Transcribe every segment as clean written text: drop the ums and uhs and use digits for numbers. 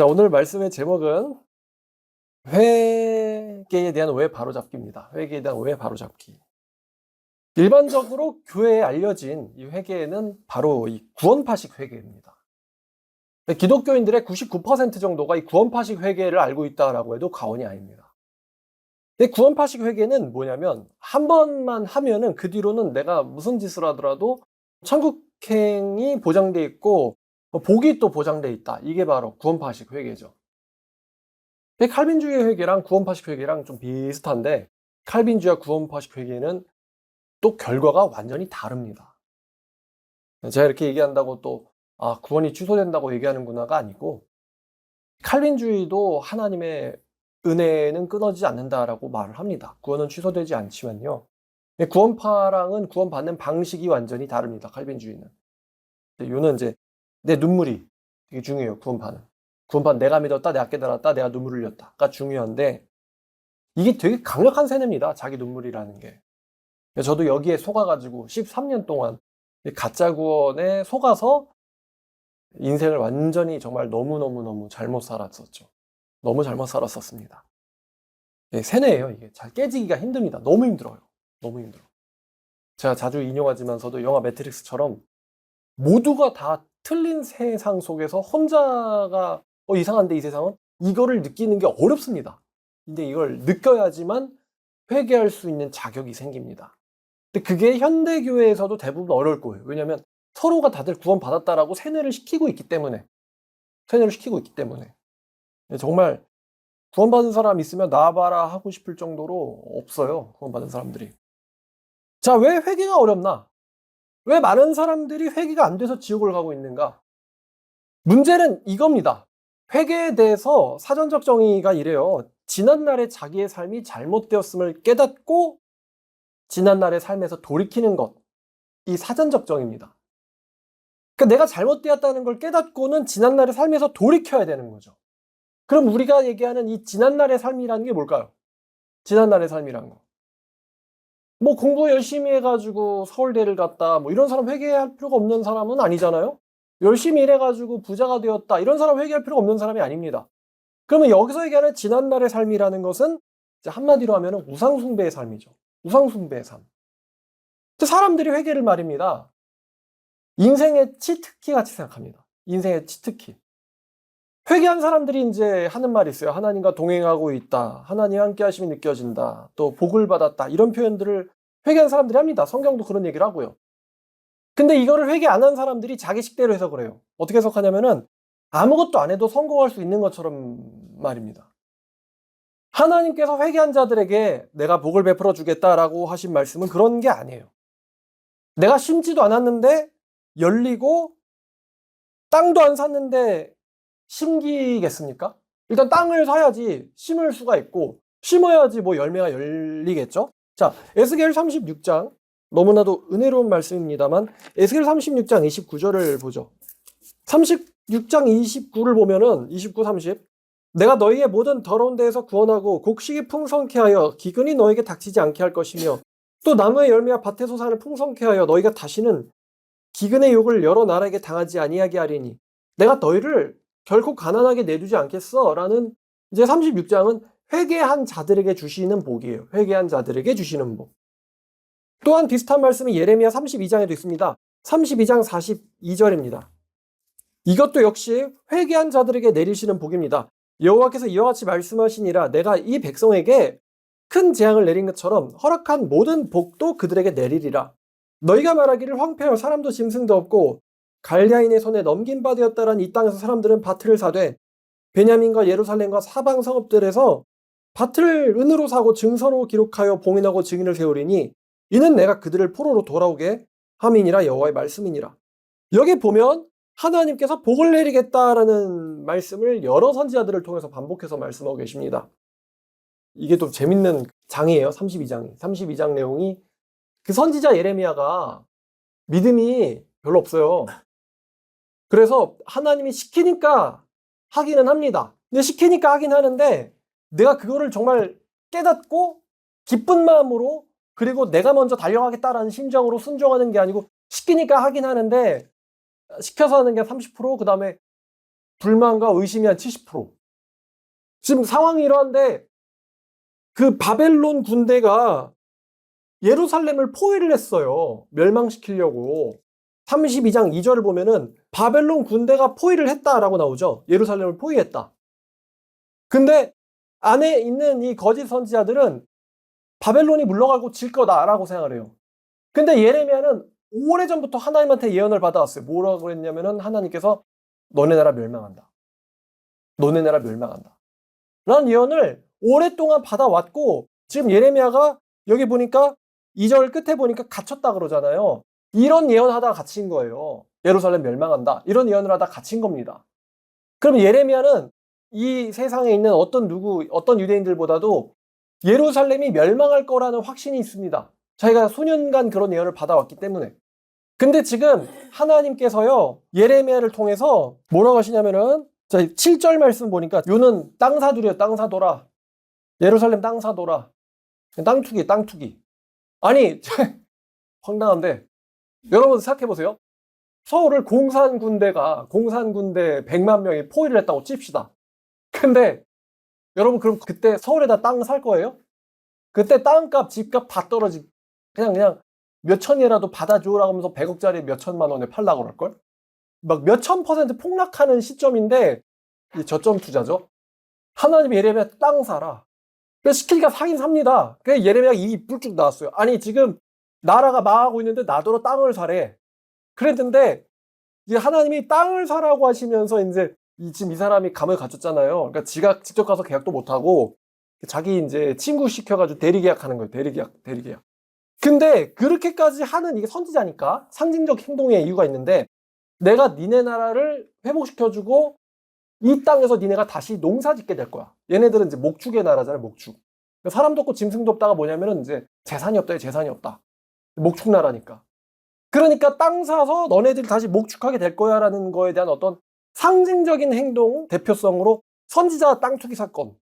자, 오늘 말씀의 제목은 회개에 대한 오해 바로잡기입니다. 회개에 대한 오해 바로잡기. 일반적으로 교회에 알려진 이 회개는 바로 이 구원파식 회개입니다. 기독교인들의 99% 정도가 이 구원파식 회개를 알고 있다라고 해도 과언이 아닙니다. 근데 구원파식 회개는 뭐냐면 한 번만 하면은 그 뒤로는 내가 무슨 짓을 하더라도 천국행이 보장돼 있고 복이 또 보장돼 있다. 이게 바로 구원파식 회개죠. 칼빈주의 회개랑 구원파식 회개랑 좀 비슷한데 칼빈주의와 구원파식 회개는 또 결과가 완전히 다릅니다. 제가 이렇게 얘기한다고 또 구원이 취소된다고 얘기하는구나가 아니고, 칼빈주의도 하나님의 은혜는 끊어지지 않는다라고 말을 합니다. 구원은 취소되지 않지만요. 구원파랑은 구원받는 방식이 완전히 다릅니다. 칼빈주의는. 이거는 이제 내 눈물이 되게 중요해요. 구원파는 내가 믿었다, 내가 깨달았다, 내가 눈물을 흘렸다가 중요한데, 이게 되게 강력한 세뇌입니다. 자기 눈물이라는 게. 저도 여기에 속아가지고 13년 동안 가짜 구원에 속아서 인생을 완전히 정말 너무너무 잘못 살았었죠. 너무 잘못 살았었습니다. 세뇌예요. 이게 잘 깨지기가 힘듭니다. 너무 힘들어요. 너무 힘들어. 제가 자주 인용하지만서도 영화 매트릭스처럼 모두가 다 틀린 세상 속에서 혼자가 이상한데 이 세상은? 이거를 느끼는 게 어렵습니다. 근데 이걸 느껴야지만 회개할 수 있는 자격이 생깁니다. 근데 그게 현대교회에서도 대부분 어려울 거예요. 왜냐하면 서로가 다들 구원받았다라고 세뇌를 시키고 있기 때문에. 정말 구원받은 사람 있으면 나와봐라 하고 싶을 정도로 없어요. 구원받은 사람들이. 자, 왜 회개가 어렵나? 왜 많은 사람들이 회개가 안 돼서 지옥을 가고 있는가? 문제는 이겁니다. 회개에 대해서 사전적 정의가 이래요. 지난날의 자기의 삶이 잘못되었음을 깨닫고 지난날의 삶에서 돌이키는 것. 이 사전적 정의입니다. 그러니까 내가 잘못되었다는 걸 깨닫고는 지난날의 삶에서 돌이켜야 되는 거죠. 그럼 우리가 얘기하는 이 지난날의 삶이라는 게 뭘까요? 지난날의 삶이란 거. 뭐 공부 열심히 해가지고 서울대를 갔다, 뭐 이런 사람 회개할 필요가 없는 사람은 아니잖아요? 열심히 일해가지고 부자가 되었다, 이런 사람 회개할 필요가 없는 사람이 아닙니다. 그러면 여기서 얘기하는 지난날의 삶이라는 것은 이제 한마디로 하면 우상숭배의 삶이죠. 우상숭배의 삶. 사람들이 회개를 말입니다. 인생의 치트키 같이 생각합니다. 인생의 치트키. 회개한 사람들이 이제 하는 말이 있어요. 하나님과 동행하고 있다. 하나님 함께 하심이 느껴진다. 또 복을 받았다. 이런 표현들을 회개한 사람들이 합니다. 성경도 그런 얘기를 하고요. 근데 이거를 회개 안 한 사람들이 자기 식대로 해석을 해요. 어떻게 해석하냐면은 아무것도 안 해도 성공할 수 있는 것처럼 말입니다. 하나님께서 회개한 자들에게 내가 복을 베풀어 주겠다라고 하신 말씀은 그런 게 아니에요. 내가 심지도 않았는데 열리고 땅도 안 샀는데 심기겠습니까? 일단 땅을 사야지 심을 수가 있고, 심어야지 뭐 열매가 열리겠죠? 자, 에스겔 36장, 너무나도 은혜로운 말씀입니다만 에스겔 36장 29절을 보죠. 36장 29를 보면은 29, 30 내가 너희의 모든 더러운 데에서 구원하고 곡식이 풍성케 하여 기근이 너에게 닥치지 않게 할 것이며, 또 나무의 열매와 밭의 소산을 풍성케 하여 너희가 다시는 기근의 욕을 여러 나라에게 당하지 아니하게 하리니 내가 너희를 결코 가난하게 내두지 않겠어 라는, 이제 36장은 회개한 자들에게 주시는 복이에요. 회개한 자들에게 주시는 복. 또한 비슷한 말씀이 예레미야 32장에도 있습니다. 32장 42절입니다. 이것도 역시 회개한 자들에게 내리시는 복입니다. 여호와께서 이와 같이 말씀하시니라, 내가 이 백성에게 큰 재앙을 내린 것처럼 허락한 모든 복도 그들에게 내리리라. 너희가 말하기를 황폐하여 사람도 짐승도 없고 갈대아인의 손에 넘긴 바 되었다란 이 땅에서 사람들은 밭을 사되 베냐민과 예루살렘과 사방 성읍들에서 밭을 은으로 사고 증서로 기록하여 봉인하고 증인을 세우리니 이는 내가 그들을 포로로 돌아오게 함이니라. 여호와의 말씀이니라. 여기 보면 하나님께서 복을 내리겠다라는 말씀을 여러 선지자들을 통해서 반복해서 말씀하고 계십니다. 이게 또 재밌는 장이에요. 32장 내용이, 그 선지자 예레미야가 믿음이 별로 없어요. 그래서 하나님이 시키니까 하기는 합니다. 근데 시키니까 하긴 하는데 내가 그거를 정말 깨닫고 기쁜 마음으로, 그리고 내가 먼저 달려가겠다라는 심정으로 순종하는 게 아니고 시키니까 하긴 하는데, 시켜서 하는 게 30%, 그 다음에 불만과 의심이 한 70%. 지금 상황이 이러한데 그 바벨론 군대가 예루살렘을 포위를 했어요. 멸망시키려고. 32장 2절을 보면은 바벨론 군대가 포위를 했다라고 나오죠. 예루살렘을 포위했다. 근데 안에 있는 이 거짓 선지자들은 바벨론이 물러가고 질 거다라고 생각을 해요. 근데 예레미야는 오래전부터 하나님한테 예언을 받아왔어요. 뭐라고 했냐면은 하나님께서 너네 나라 멸망한다. 너네 나라 멸망한다. 라는 예언을 오랫동안 받아왔고 지금 예레미야가 여기 보니까 2절 끝에 보니까 갇혔다 그러잖아요. 이런 예언하다가 갇힌 거예요. 예루살렘 멸망한다. 이런 예언을 하다가 갇힌 겁니다. 그럼 예레미야는 이 세상에 있는 어떤 유대인들보다도 예루살렘이 멸망할 거라는 확신이 있습니다. 자기가 수년간 그런 예언을 받아왔기 때문에. 근데 지금 하나님께서요, 예레미야를 통해서 뭐라고 하시냐면은, 자, 7절 말씀 보니까, 요는 땅 사두려, 땅 사둬라. 예루살렘 땅 사둬라. 땅 투기, 땅 투기. 아니, 황당한데, 여러분 생각해보세요. 서울을 공산군대 100만 명이 포위를 했다고 칩시다. 근데, 여러분 그럼 그때 서울에다 땅 살 거예요? 그때 땅값, 집값 다 떨어지, 그냥 몇 천이라도 받아줘라고 하면서 100억짜리 몇 천만 원에 팔라고 그럴걸? 막 몇천 % 폭락하는 시점인데, 이 저점 투자죠. 하나님이 예레미야 땅 사라. 그래서 시키니까 사긴 삽니다. 그래서 예레미야가 입이 뿔쭉 나왔어요. 아니, 지금 나라가 망하고 있는데 나더러 땅을 사래. 그랬는데, 이제 하나님이 땅을 사라고 하시면서 이제 지금 이 사람이 감을 갖췄잖아요. 그러니까 지가 직접 가서 계약도 못하고, 자기 이제 친구 시켜가지고 대리계약 하는 거예요. 대리계약. 근데 그렇게까지 하는 이게 선지자니까 상징적 행동의 이유가 있는데 내가 니네 나라를 회복시켜주고 이 땅에서 니네가 다시 농사 짓게 될 거야. 얘네들은 이제 목축의 나라잖아요. 목축. 사람도 없고 짐승도 없다가 뭐냐면은 이제 재산이 없다. 재산이 없다. 목축 나라니까. 그러니까 땅 사서 너네들이 다시 목축하게 될 거야 라는 거에 대한 어떤 상징적인 행동 대표성으로 선지자 땅 투기 사건.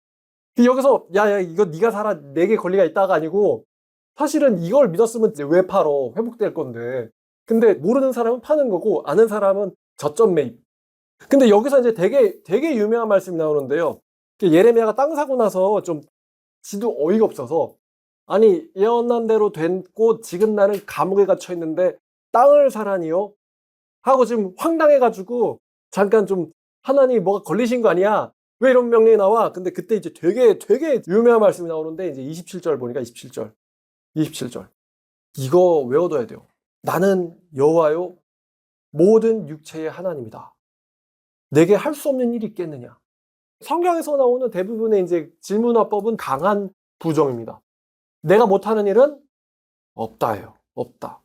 여기서 야 이거 네가 사라 내게 권리가 있다가 아니고 사실은 이걸 믿었으면 이제 왜 팔어? 회복될 건데. 근데 모르는 사람은 파는 거고 아는 사람은 저점 매입. 근데 여기서 이제 되게 유명한 말씀이 나오는데요. 예레미야가 땅 사고 나서 좀 지도 어이가 없어서 아니 예언한 대로 됐고 지금 나는 감옥에 갇혀 있는데 땅을 사라니요? 하고 지금 황당해가지고 잠깐 좀 하나님이 뭐가 걸리신 거 아니야? 왜 이런 명령이 나와? 근데 그때 이제 되게 유명한 말씀이 나오는데 이제 27절 보니까 27절. 이거 외워둬야 돼요. 나는 여호와요 모든 육체의 하나님이다. 내게 할 수 없는 일이 있겠느냐? 성경에서 나오는 대부분의 이제 질문화법은 강한 부정입니다. 내가 못하는 일은 없다예요. 없다.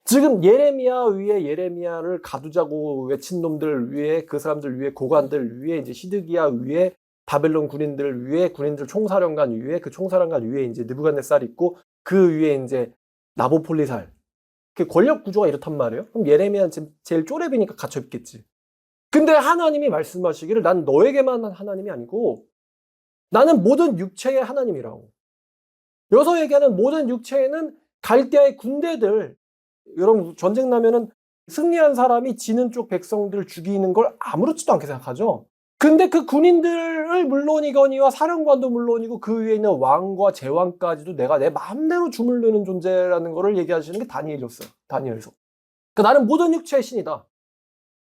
지금 예레미야 위에 예레미야를 가두자고 외친 놈들 위에 그 사람들 위에 고관들 위에 이제 시드기야 위에 바벨론 군인들 위에 군인들 총사령관 위에 그 총사령관 위에 이제 느부갓네살 있고 그 위에 이제 나보폴리살. 그 권력 구조가 이렇단 말이에요. 그럼 예레미야는 지금 제일 쪼렙이니까 갇혀 있겠지. 근데 하나님이 말씀하시기를 난 너에게만 한 하나님이 아니고 나는 모든 육체의 하나님이라고. 여기서 얘기하는 모든 육체에는 갈대아의 군대들, 여러분 전쟁 나면은 승리한 사람이 지는 쪽 백성들 죽이는 걸 아무렇지도 않게 생각하죠. 근데 그 군인들을 물론이거니와 사령관도 물론이고 그 위에 있는 왕과 제왕까지도 내가 내 마음대로 주물르는 존재라는 거를 얘기하시는 게 다니엘이었어요. 다니엘서. 그러니까 나는 모든 육체의 신이다.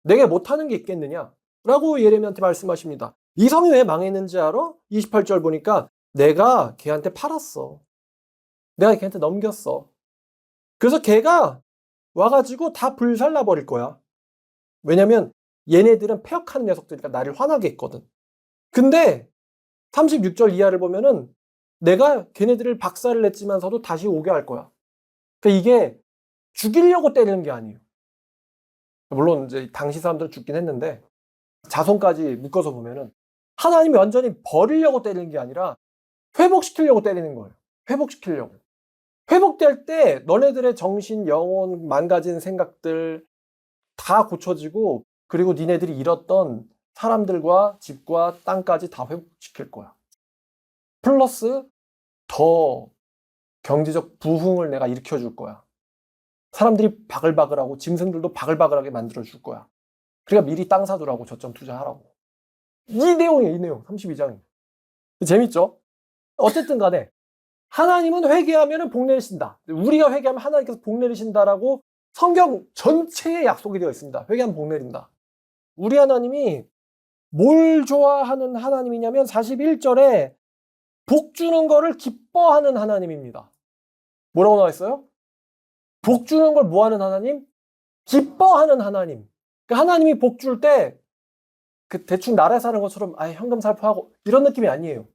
내게 못하는 게 있겠느냐? 라고 예레미야한테 말씀하십니다. 이 성이 왜 망했는지 알아? 28절 보니까 내가 걔한테 팔았어. 내가 걔한테 넘겼어. 그래서 걔가 와가지고 다 불살라버릴 거야. 왜냐면 얘네들은 폐역한 녀석들이니까 나를 화나게 했거든. 근데 36절 이하를 보면은 내가 걔네들을 박살을 냈지만서도 다시 오게 할 거야. 그러니까 이게 죽이려고 때리는 게 아니에요. 물론 이제 당시 사람들은 죽긴 했는데 자손까지 묶어서 보면은 하나님이 완전히 버리려고 때리는 게 아니라 회복시키려고 때리는 거예요. 회복시키려고. 회복될 때 너네들의 정신, 영혼, 망가진 생각들 다 고쳐지고 그리고 니네들이 잃었던 사람들과 집과 땅까지 다 회복시킬 거야. 플러스 더 경제적 부흥을 내가 일으켜 줄 거야. 사람들이 바글바글하고 짐승들도 바글바글하게 만들어 줄 거야. 그러니까 미리 땅 사두라고 저점 투자하라고. 이 내용이에요, 이 내용. 32장이. 재밌죠? 어쨌든 간에 하나님은 회개하면 복 내리신다. 우리가 회개하면 하나님께서 복 내리신다라고 성경 전체에 약속이 되어 있습니다. 회개하면 복 내린다. 우리 하나님이 뭘 좋아하는 하나님이냐면 41절에 복 주는 거를 기뻐하는 하나님입니다. 뭐라고 나와 있어요? 복 주는 걸 뭐 하는 하나님? 기뻐하는 하나님. 그러니까 하나님이 복 줄 때 그 대충 나라에 사는 것처럼 현금 살포하고 이런 느낌이 아니에요.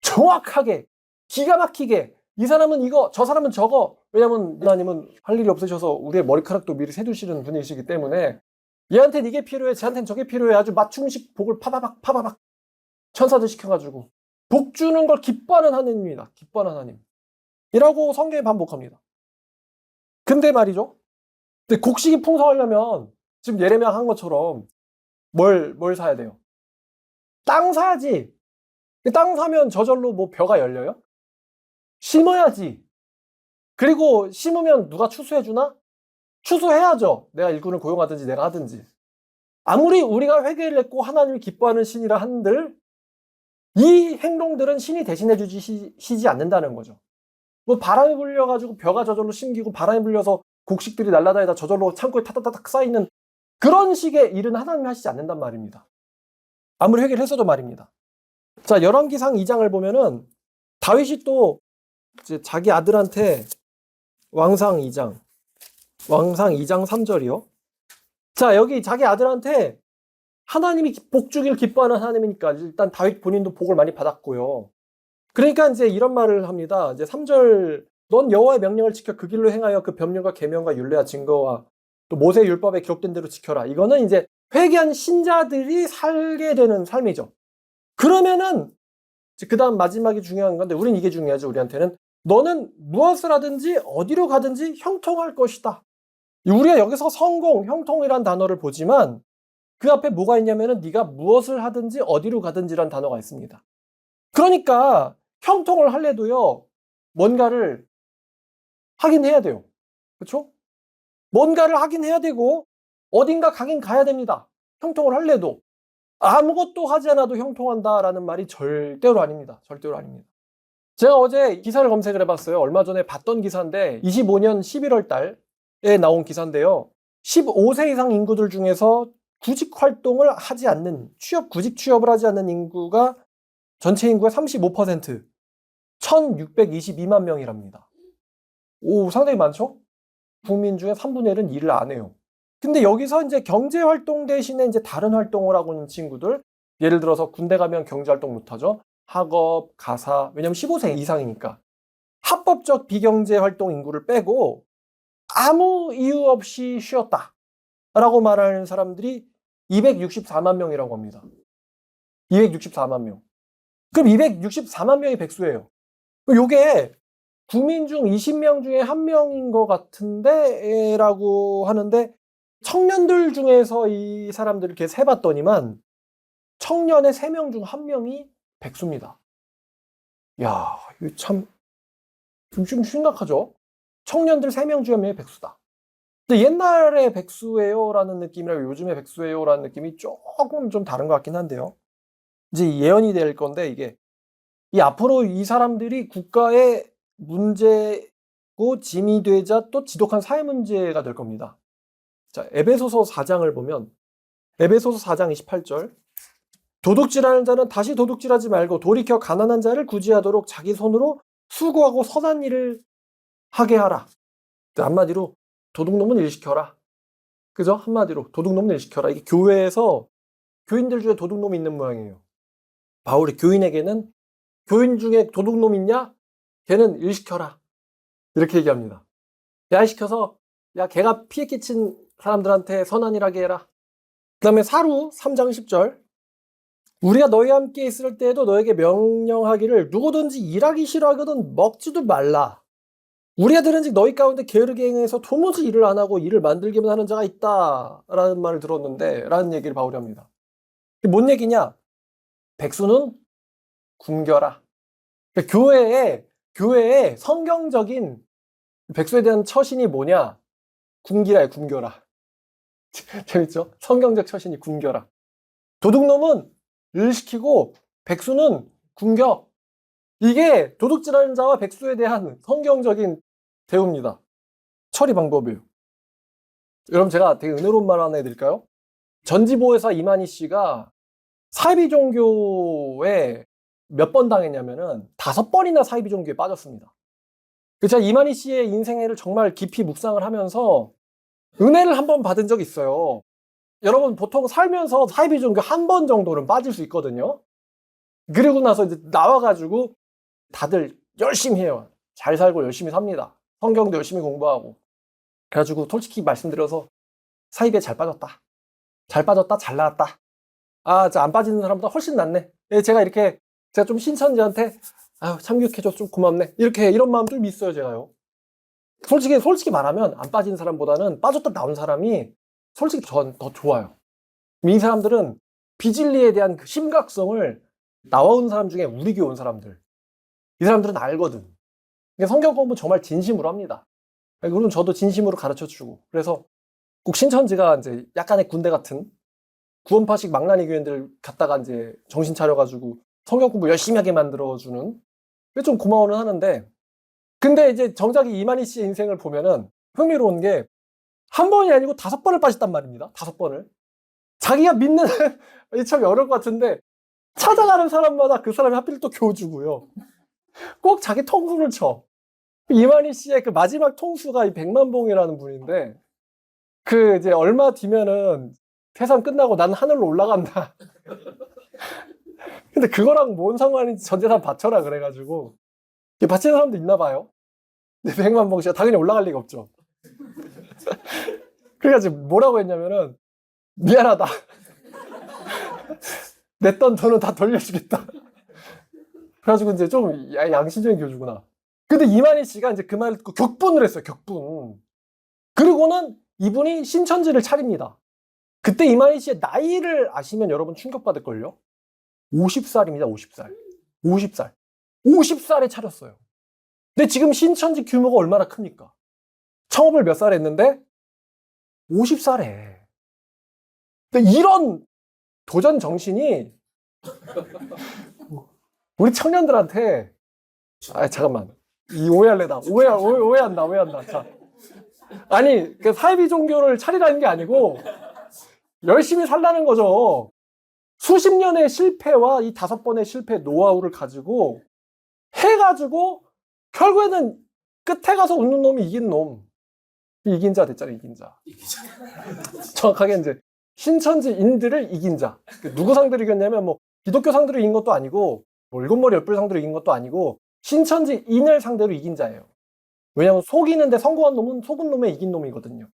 정확하게 기가 막히게 이 사람은 이거 저 사람은 저거. 왜냐면 하나님은 할 일이 없으셔서 우리의 머리카락도 미리 세두시는 분이시기 때문에 얘한테는 이게 필요해 쟤한테는 저게 필요해 아주 맞춤식 복을 파바박 천사들 시켜가지고 복 주는 걸 기뻐하는 하나님입니다. 기뻐하는 하나님 이라고 성경에 반복합니다. 근데 말이죠, 근데 곡식이 풍성하려면 지금 예레미야 한 것처럼 뭘 사야 돼요? 땅 사야지. 땅 사면 저절로 뭐 벼가 열려요? 심어야지. 그리고 심으면 누가 추수해주나? 추수해야죠. 내가 일꾼을 고용하든지 내가 하든지. 아무리 우리가 회개를 했고 하나님을 기뻐하는 신이라 한들 이 행동들은 신이 대신해 주시지 않는다는 거죠. 뭐 바람이 불려가지고 벼가 저절로 심기고 바람이 불려서 곡식들이 날아다니다 저절로 창고에 타닥타닥 쌓이는 그런 식의 일은 하나님이 하시지 않는단 말입니다. 아무리 회개를 했어도 말입니다. 자, 열왕기상 2장을 보면은 다윗이 또 이제 자기 아들한테 왕상 2장 3절이요. 자, 여기 자기 아들한테 하나님이 복 주길 기뻐하는 하나님이니까 일단 다윗 본인도 복을 많이 받았고요. 그러니까 이제 이런 말을 합니다. 이제 3절 넌 여호와의 명령을 지켜 그 길로 행하여 그 법령과 계명과 율례와 증거와 또 모세 율법에 기록된 대로 지켜라. 이거는 이제 회개한 신자들이 살게 되는 삶이죠. 그러면은 그 다음 마지막이 중요한 건데 우린 이게 중요하죠. 우리한테는 너는 무엇을 하든지 어디로 가든지 형통할 것이다. 우리가 여기서 성공, 형통이란 단어를 보지만 그 앞에 뭐가 있냐면은 네가 무엇을 하든지 어디로 가든지란 단어가 있습니다. 그러니까 형통을 할래도요 뭔가를 하긴 해야 돼요. 그렇죠? 뭔가를 하긴 해야 되고 어딘가 가긴 가야 됩니다. 형통을 할래도. 아무것도 하지 않아도 형통한다라는 말이 절대로 아닙니다. 절대로 아닙니다. 제가 어제 기사를 검색을 해봤어요. 얼마 전에 봤던 기사인데 25년 11월 달에 나온 기사인데요. 15세 이상 인구들 중에서 구직 활동을 하지 않는 구직 취업을 하지 않는 인구가 전체 인구의 35% 1622만 명이랍니다. 오, 상당히 많죠? 국민 중에 3분의 1은 일을 안 해요. 근데 여기서 이제 경제 활동 대신에 이제 다른 활동을 하고 있는 친구들, 예를 들어서 군대 가면 경제 활동 못 하죠. 학업, 가사, 왜냐면 15세 이상이니까. 합법적 비경제 활동 인구를 빼고 아무 이유 없이 쉬었다 라고 말하는 사람들이 264만 명이라고 합니다. 264만 명. 그럼 264만 명이 백수예요. 요게 국민 중 20명 중에 1명인 것 같은데 라고 하는데 청년들 중에서 이 사람들을 이렇게 세봤더니만 청년의 3명 중 1명이 백수입니다. 야, 이거 참 좀 심각하죠? 청년들 3명 중에 1명이 백수다. 근데 옛날에 백수예요 라는 느낌이랑 요즘에 백수예요 라는 느낌이 조금 좀 다른 것 같긴 한데요. 이제 예언이 될 건데 이게 이 앞으로 이 사람들이 국가의 문제고 짐이 되자 또 지독한 사회 문제가 될 겁니다. 자, 에베소서 4장을 보면 에베소서 4장 28절 도둑질하는 자는 다시 도둑질하지 말고 돌이켜 가난한 자를 구제하도록 자기 손으로 수고하고 선한 일을 하게 하라. 한마디로 도둑놈은 일시켜라. 그죠? 한마디로 도둑놈은 일시켜라. 이게 교회에서 교인들 중에 도둑놈이 있는 모양이에요. 바울이 교인에게는 교인 중에 도둑놈 있냐? 걔는 일시켜라. 이렇게 얘기합니다. 야, 시켜서 야, 걔가 피해 끼친 사람들한테 선한 일 하게 해라. 그 다음에 사루 3장 10절 우리가 너희와 함께 있을 때에도 너에게 명령하기를 누구든지 일하기 싫어하거든 먹지도 말라. 우리가 들은즉 너희 가운데 게으르게 행해서 도무지 일을 안 하고 일을 만들기만 하는 자가 있다 라는 말을 들었는데 라는 얘기를 바울이 합니다. 뭔 얘기냐? 백수는 굶겨라. 그러니까 교회에 성경적인 백수에 대한 처신이 뭐냐? 굶기라요, 굶겨라. 재밌죠? 성경적 처신이 굶겨라. 도둑놈은 을 시키고 백수는 굶겨. 이게 도둑질하는 자와 백수에 대한 성경적인 대우입니다. 처리 방법이에요. 여러분 제가 되게 은혜로운 말 하나 해드릴까요? 전지보혜사 이만희 씨가 사이비 종교에 몇 번 당했냐면은 5번이나 사이비 종교에 빠졌습니다. 제가 이만희 씨의 인생애를 정말 깊이 묵상을 하면서 은혜를 한 번 받은 적이 있어요. 여러분 보통 살면서 사이비 종교 한 번 정도는 빠질 수 있거든요. 그리고 나서 이제 나와가지고 다들 열심히 해요. 잘 살고 열심히 삽니다. 성경도 열심히 공부하고. 그래가지고 솔직히 말씀드려서 사이비에 잘 빠졌다. 잘 빠졌다. 잘 나왔다. 아, 안 빠지는 사람보다 훨씬 낫네. 제가 이렇게 제가 좀 신천지한테 아유 참교육해줘서 좀 고맙네. 이런 마음 좀 있어요, 제가요. 솔직히 말하면 안 빠진 사람보다는 빠졌다 나온 사람이 솔직히 전 더 좋아요. 이 사람들은 비진리에 대한 그 심각성을 나와온 사람 중에 우리 교회 온 사람들. 이 사람들은 알거든. 성경 공부 정말 진심으로 합니다. 그럼 저도 진심으로 가르쳐 주고. 그래서 꼭 신천지가 이제 약간의 군대 같은 구원파식 망나니 교인들 갖다가 이제 정신 차려가지고 성경 공부 열심히 하게 만들어주는 좀 고마워는 하는데, 근데 이제 정작 이만희 씨의 인생을 보면은 흥미로운 게 한 번이 아니고 5번을 빠졌단 말입니다. 5번을. 자기가 믿는 참 어려울 것 같은데 찾아가는 사람마다 그 사람이 하필 또 교주고요. 꼭 자기 통수를 쳐. 이만희 씨의 그 마지막 통수가 이 백만봉이라는 분인데, 그 이제 얼마 뒤면은 세상 끝나고 난 하늘로 올라간다. 근데 그거랑 뭔 상관인지 전 재산 바쳐라 그래가지고 바치는 사람도 있나 봐요. 근데 백만봉 씨가 당연히 올라갈 리가 없죠. 그래가지고 뭐라고 했냐면은 미안하다. 냈던 돈은 다 돌려주겠다. 그래가지고 이제 좀 양심적인 교주구나. 근데 이만희 씨가 이제 그 말을 듣고 격분을 했어요. 격분. 그리고는 이분이 신천지를 차립니다. 그때 이만희 씨의 나이를 아시면 여러분 충격받을걸요? 50살입니다. 50살. 50살. 50살에 차렸어요. 근데 지금 신천지 규모가 얼마나 큽니까? 창업을 몇 살에 했는데 50살에. 근데 이런 도전 정신이 우리 청년들한테 잠깐만. 이 오해할래다. 오해한다. 자. 아니, 그 사이비 종교를 차리라는 게 아니고 열심히 살라는 거죠. 수십 년의 실패와 이 5번의 실패 노하우를 가지고 해가지고 결국에는 끝에 가서 웃는 놈이 이긴 놈. 이긴 자 됐잖아요, 이긴 자. 정확하게 이제 신천지인들을 이긴 자. 누구 상대로 이겼냐면 뭐 기독교 상대로 이긴 것도 아니고 뭐 일곱머리 열불 상대로 이긴 것도 아니고 신천지인을 상대로 이긴 자예요. 왜냐하면 속이는데 성공한 놈은 속은 놈에 이긴 놈이거든요.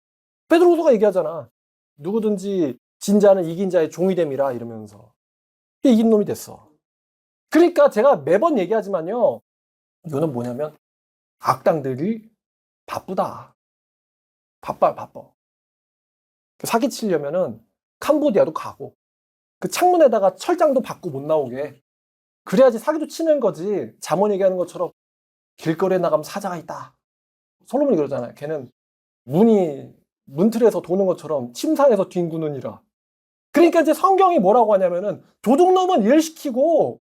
베드로후서가 얘기하잖아. 누구든지 진자는 이긴 자의 종이 됨이라 이러면서 이긴 놈이 됐어. 그러니까 제가 매번 얘기하지만요. 이거는 뭐냐면 악당들이 바쁘다. 바빠. 사기치려면은 캄보디아도 가고 그 창문에다가 철장도 받고 못 나오게 그래야지 사기도 치는 거지. 잠언 얘기하는 것처럼 길거리에 나가면 사자가 있다. 솔로몬이 그러잖아요. 걔는 문틀에서 도는 것처럼 침상에서 뒹구느니라. 그러니까 이제 성경이 뭐라고 하냐면은 도둑놈은 일 시키고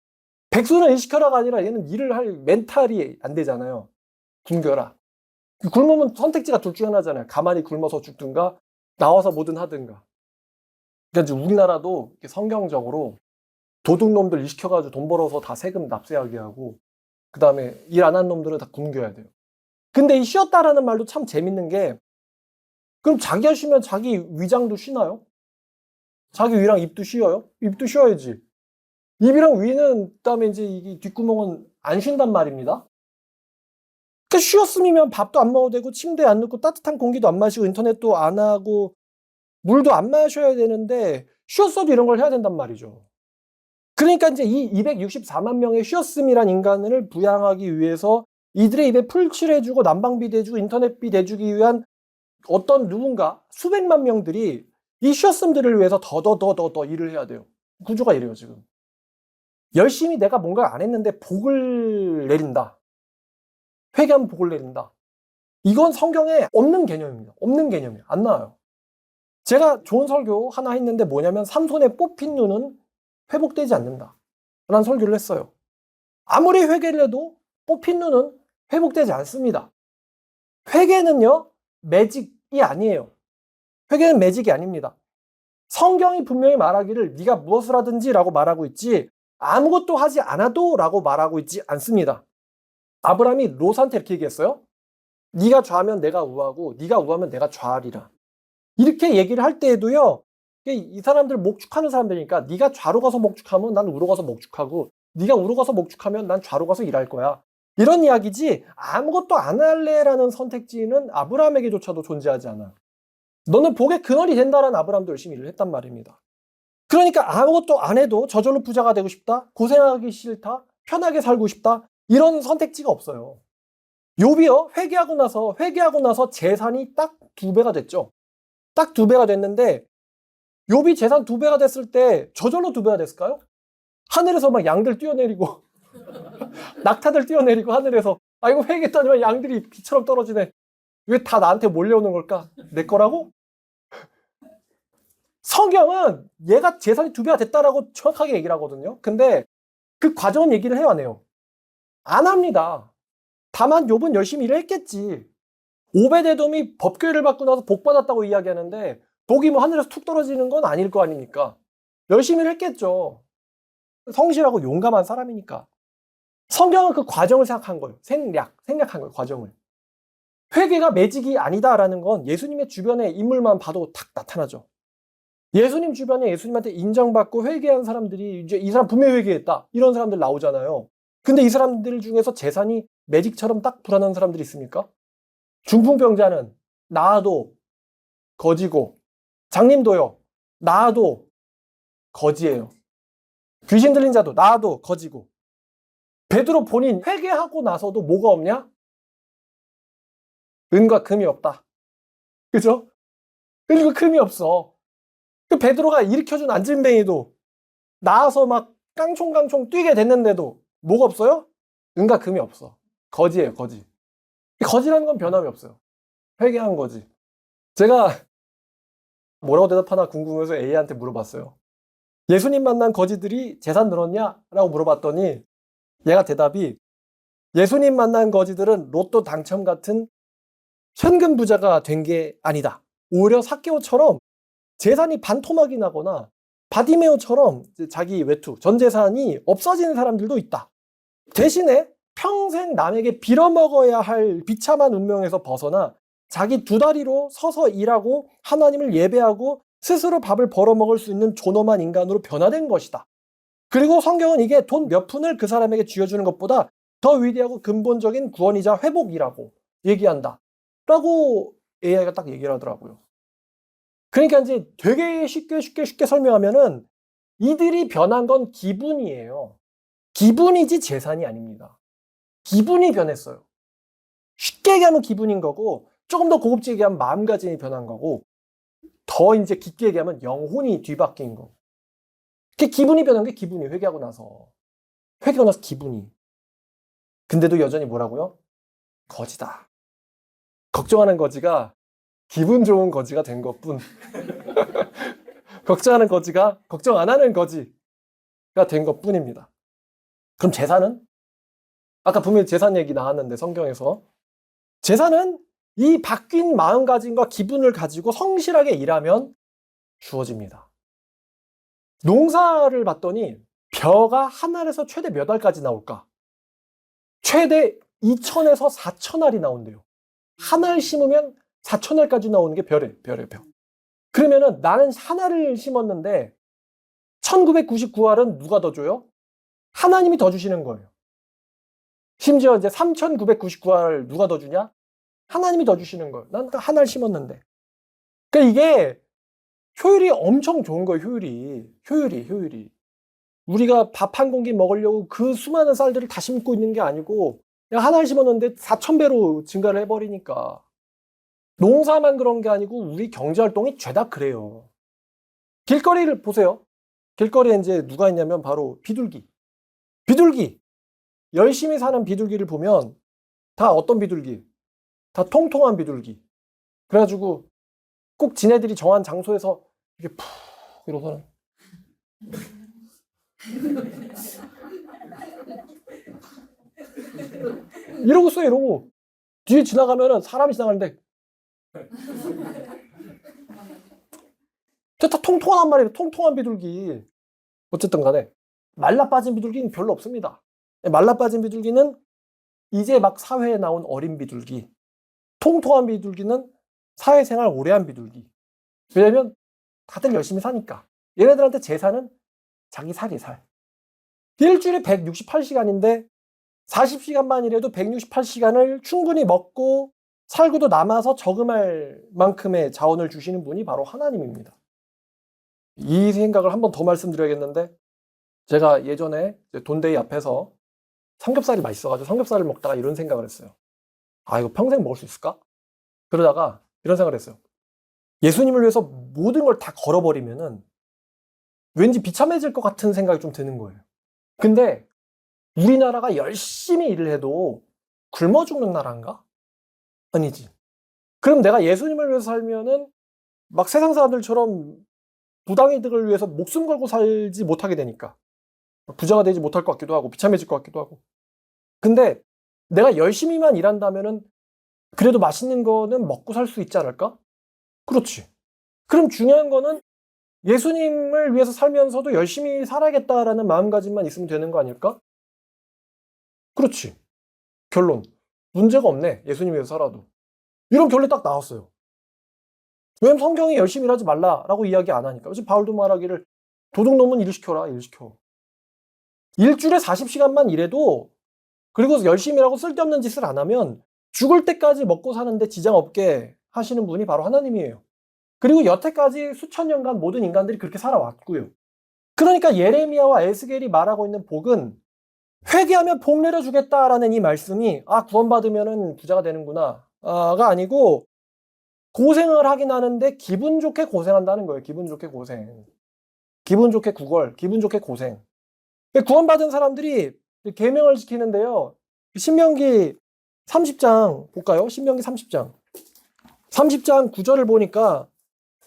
백수는 일 시켜라가 아니라 얘는 일을 할 멘탈이 안 되잖아요. 굶겨라. 굶으면 선택지가 둘 중에 하나잖아요. 가만히 굶어서 죽든가 나와서 뭐든 하든가. 그러니까 이제 우리나라도 성경적으로 도둑놈들 일 시켜가지고 돈 벌어서 다 세금 납세하게 하고 그 다음에 일 안 한 놈들은 다 굶겨야 돼요. 근데 이 쉬었다라는 말도 참 재밌는 게 그럼 자기가 쉬면 자기 위장도 쉬나요? 자기 위랑 입도 쉬어요? 입도 쉬어야지. 입이랑 위는 그다음에 이제 이 뒷구멍은 안 쉰단 말입니다. 그러니까 쉬었으면 밥도 안 먹어도 되고 침대에 안 눕고 따뜻한 공기도 안 마시고 인터넷도 안 하고 물도 안 마셔야 되는데 쉬었어도 이런 걸 해야 된단 말이죠. 그러니까 이제 이 264만 명의 쉬었음이란 인간을 부양하기 위해서 이들의 입에 풀칠을 해주고 난방비 대주고 인터넷비 대주기 위한 어떤 누군가 수백만 명들이 이 쉬었음들을 위해서 더 일을 해야 돼요. 구조가 이래요 지금. 열심히 내가 뭔가 안 했는데 복을 내린다. 회개하면 복을 내린다. 이건 성경에 없는 개념입니다. 없는 개념이에요. 안 나와요. 제가 좋은 설교 하나 했는데 뭐냐면 삼손의 뽑힌 눈은 회복되지 않는다 라는 설교를 했어요. 아무리 회개를 해도 뽑힌 눈은 회복되지 않습니다. 회개는요, 매직이 아니에요. 회개는 매직이 아닙니다. 성경이 분명히 말하기를 네가 무엇을 하든지 라고 말하고 있지 아무것도 하지 않아도 라고 말하고 있지 않습니다. 아브라함이 롯한테 이렇게 얘기했어요. 네가 좌하면 내가 우하고 네가 우하면 내가 좌하리라. 이렇게 얘기를 할 때에도요. 이 사람들 목축하는 사람들이니까 네가 좌로 가서 목축하면 난 우로 가서 목축하고 네가 우로 가서 목축하면 난 좌로 가서 일할 거야. 이런 이야기지 아무것도 안 할래라는 선택지는 아브라함에게조차도 존재하지 않아. 너는 복의 근원이 된다라는 아브라함도 열심히 일을 했단 말입니다. 그러니까 아무것도 안 해도 저절로 부자가 되고 싶다, 고생하기 싫다, 편하게 살고 싶다 이런 선택지가 없어요. 욥이요 회개하고 나서 재산이 딱 2배가 됐죠. 딱 2배가 됐는데 욥이 재산 2배가 됐을 때 저절로 2배가 됐을까요? 하늘에서 막 양들 뛰어내리고 낙타들 뛰어내리고 하늘에서 이거 회개했더니만 양들이 비처럼 떨어지네. 왜 다 나한테 몰려오는 걸까? 내 거라고? 성경은 얘가 재산이 2배가 됐다라고 정확하게 얘기를 하거든요. 근데 그 과정은 얘기를 해요, 안 해요? 안 합니다. 다만 욥은 열심히 일을 했겠지. 오베데돔이 법궤를 받고 나서 복 받았다고 이야기하는데 복이 뭐 하늘에서 툭 떨어지는 건 아닐 거 아닙니까? 열심히 일 했겠죠. 성실하고 용감한 사람이니까. 성경은 그 과정을 생각한 거예요. 생략한 거예요, 과정을. 회개가 매직이 아니다라는 건 예수님의 주변의 인물만 봐도 탁 나타나죠. 예수님 주변에 예수님한테 인정받고 회개한 사람들이 이제 이 사람 분명히 회개했다. 이런 사람들 나오잖아요. 근데 이 사람들 중에서 재산이 매직처럼 딱 불어난 사람들이 있습니까? 중풍병자는 나아도 거지고, 장님도요, 나아도 거지예요. 귀신 들린 자도 나아도 거지고. 베드로 본인 회개하고 나서도 뭐가 없냐? 은과 금이 없다. 그죠? 은과 금이 없어. 그 베드로가 일으켜준 안진뱅이도 나아서 막 깡총깡총 뛰게 됐는데도 뭐가 없어요? 은과 금이 없어. 거지예요, 거지. 거지라는 건 변함이 없어요. 회개한 거지. 제가 뭐라고 대답하나 궁금해서 A한테 물어봤어요. 예수님 만난 거지들이 재산 늘었냐? 라고 물어봤더니 얘가 대답이 예수님 만난 거지들은 로또 당첨 같은 현금 부자가 된 게 아니다. 오히려 삭개오처럼 재산이 반토막이 나거나 바디메오처럼 자기 외투, 전 재산이 없어지는 사람들도 있다. 대신에 평생 남에게 빌어먹어야 할 비참한 운명에서 벗어나 자기 2다리로 서서 일하고 하나님을 예배하고 스스로 밥을 벌어먹을 수 있는 존엄한 인간으로 변화된 것이다. 그리고 성경은 이게 돈 몇 푼을 그 사람에게 쥐어주는 것보다 더 위대하고 근본적인 구원이자 회복이라고 얘기한다. 라고 AI가 딱 얘기를 하더라고요. 그러니까 이제 되게 쉽게 설명하면은 이들이 변한 건 기분이에요. 기분이지 재산이 아닙니다. 기분이 변했어요. 쉽게 얘기하면 기분인 거고 조금 더 고급지게 얘기하면 마음가짐이 변한 거고 더 이제 깊게 얘기하면 영혼이 뒤바뀐 거. 그 기분이 변한 게 기분이 회개하고 나서 기분이. 근데도 여전히 뭐라고요? 거지다. 걱정하는 거지가 기분 좋은 거지가 된 것뿐. 걱정하는 거지가 걱정 안 하는 거지가 된 것뿐입니다. 그럼 재산은? 아까 분명히 재산 얘기 나왔는데 성경에서 재산은 이 바뀐 마음가짐과 기분을 가지고 성실하게 일하면 주어집니다. 농사를 봤더니 벼가 한 알에서 최대 몇 알까지 나올까? 최대 2,000에서 4,000알이 나온대요. 한 알 심으면 4,000알까지 나오는 게 벼래, 벼. 그러면은 나는 한 알을 심었는데 1999알은 누가 더 줘요? 하나님이 더 주시는 거예요. 심지어 이제 3,999알 누가 더 주냐? 하나님이 더 주시는 거예요. 난 한 알 심었는데. 그러니까 이게 효율이 엄청 좋은 거예요, 효율이. 우리가 밥 한 공기 먹으려고 그 수많은 쌀들을 다 심고 있는 게 아니고 그냥 한 알 심었는데 4,000배로 증가를 해버리니까. 농사만 그런 게 아니고 우리 경제활동이 죄다 그래요. 길거리를 보세요. 길거리에 이제 누가 있냐면 바로 비둘기. 열심히 사는 비둘기를 보면 다 어떤 비둘기? 다 통통한 비둘기. 그래가지고 꼭 지네들이 정한 장소에서 이렇게 푹 이러고서는 이러고 있어요. 이러고 뒤에 지나가면은 사람이 지나가는데 다 통통한 말이에요. 통통한 비둘기. 어쨌든 간에 말라 빠진 비둘기는 별로 없습니다. 말라 빠진 비둘기는 이제 막 사회에 나온 어린 비둘기. 통통한 비둘기는 사회생활 오래 한 비둘기. 왜냐면 다들 열심히 사니까. 얘네들한테 제사는 자기 살이 살. 일주일에 168시간인데 40시간만 일해도 168시간을 충분히 먹고 살고도 남아서 저금할 만큼의 자원을 주시는 분이 바로 하나님입니다. 이 생각을 한 번 더 말씀드려야겠는데, 제가 예전에 돈데이 앞에서 삼겹살이 맛있어가지고 삼겹살을 먹다가 이런 생각을 했어요. 아, 이거 평생 먹을 수 있을까? 그러다가 이런 생각을 했어요. 예수님을 위해서 모든 걸 다 걸어버리면은 왠지 비참해질 것 같은 생각이 좀 드는 거예요. 근데 우리나라가 열심히 일을 해도 굶어 죽는 나라인가? 아니지. 그럼 내가 예수님을 위해서 살면은 막 세상 사람들처럼 부당이득을 위해서 목숨 걸고 살지 못하게 되니까 부자가 되지 못할 것 같기도 하고 비참해질 것 같기도 하고. 근데 내가 열심히만 일한다면은 그래도 맛있는 거는 먹고 살 수 있지 않을까? 그렇지. 그럼 중요한 거는 예수님을 위해서 살면서도 열심히 살아야겠다라는 마음가짐만 있으면 되는 거 아닐까? 그렇지. 결론. 문제가 없네. 예수님 위해서 살아도. 이런 결론이 딱 나왔어요. 왜냐면 성경이 열심히 일하지 말라라고 이야기 안 하니까. 그래서 바울도 말하기를 도둑놈은 일 시켜라. 일 시켜. 일주일에 40시간만 일해도, 그리고 열심히 일하고 쓸데없는 짓을 안 하면 죽을 때까지 먹고 사는데 지장 없게 하시는 분이 바로 하나님이에요. 그리고 여태까지 수천 년간 모든 인간들이 그렇게 살아왔고요. 그러니까 예레미야와 에스겔이 말하고 있는 복은 회개하면 복 내려주겠다라는 이 말씀이 구원받으면 부자가 되는구나 가 아니고 고생을 하긴 하는데 기분 좋게 고생한다는 거예요. 기분 좋게 고생. 기분 좋게 구걸. 기분 좋게 고생. 구원받은 사람들이 계명을 지키는데요. 신명기 30장 볼까요? 신명기 30장. 30장 9절을 보니까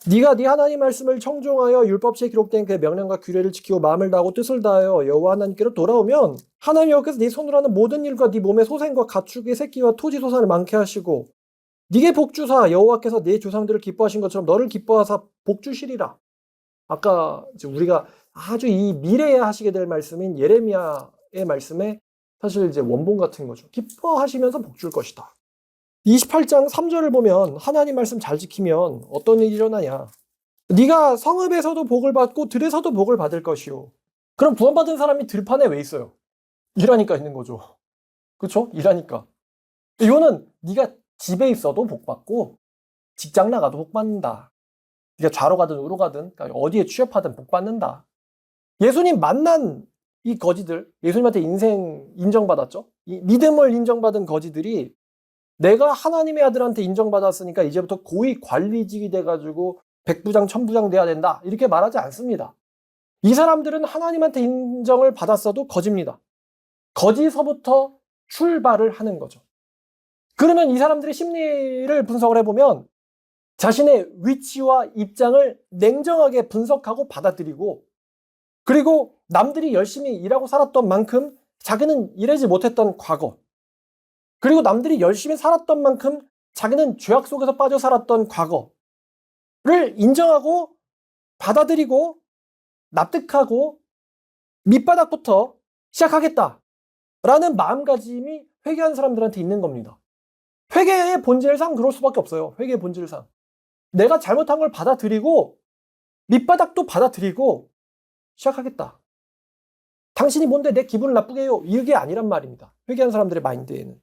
네가 네 하나님 말씀을 청종하여 율법시에 기록된 그의 명령과 규례를 지키고 마음을 다하고 뜻을 다하여 여호와 하나님께로 돌아오면 하나님 여호와께서 네 손으로 하는 모든 일과 네 몸의 소생과 가축의 새끼와 토지 소산을 많게 하시고 네게 복주사 여호와께서 네 조상들을 기뻐하신 것처럼 너를 기뻐하사 복주시리라. 아까 우리가 아주 이 미래에 하시게 될 말씀인 예레미야의 말씀에 사실 이제 원본 같은 거죠. 기뻐하시면서 복줄 것이다. 28장 3절을 보면 하나님 말씀 잘 지키면 어떤 일이 일어나냐. 네가 성읍에서도 복을 받고 들에서도 복을 받을 것이요. 그럼 구원받은 사람이 들판에 왜 있어요? 일하니까 있는 거죠. 그렇죠? 일하니까. 이거는 네가 집에 있어도 복 받고 직장 나가도 복 받는다. 네가 좌로 가든 우로 가든 어디에 취업하든 복 받는다. 예수님 만난 이 거지들, 예수님한테 인생 인정받았죠? 이 믿음을 인정받은 거지들이 내가 하나님의 아들한테 인정받았으니까 이제부터 고위 관리직이 돼가지고 백부장, 천부장 돼야 된다. 이렇게 말하지 않습니다. 이 사람들은 하나님한테 인정을 받았어도 거지입니다. 거지서부터 출발을 하는 거죠. 그러면 이 사람들의 심리를 분석을 해보면 자신의 위치와 입장을 냉정하게 분석하고 받아들이고, 그리고 남들이 열심히 일하고 살았던 만큼 자기는 일하지 못했던 과거, 그리고 남들이 열심히 살았던 만큼 자기는 죄악 속에서 빠져 살았던 과거를 인정하고 받아들이고 납득하고 밑바닥부터 시작하겠다라는 마음가짐이 회개한 사람들한테 있는 겁니다. 회개의 본질상 그럴 수밖에 없어요. 회개의 본질상. 내가 잘못한 걸 받아들이고 밑바닥도 받아들이고 시작하겠다. 당신이 뭔데 내 기분을 나쁘게 해요. 이게 아니란 말입니다. 회개한 사람들의 마인드에는.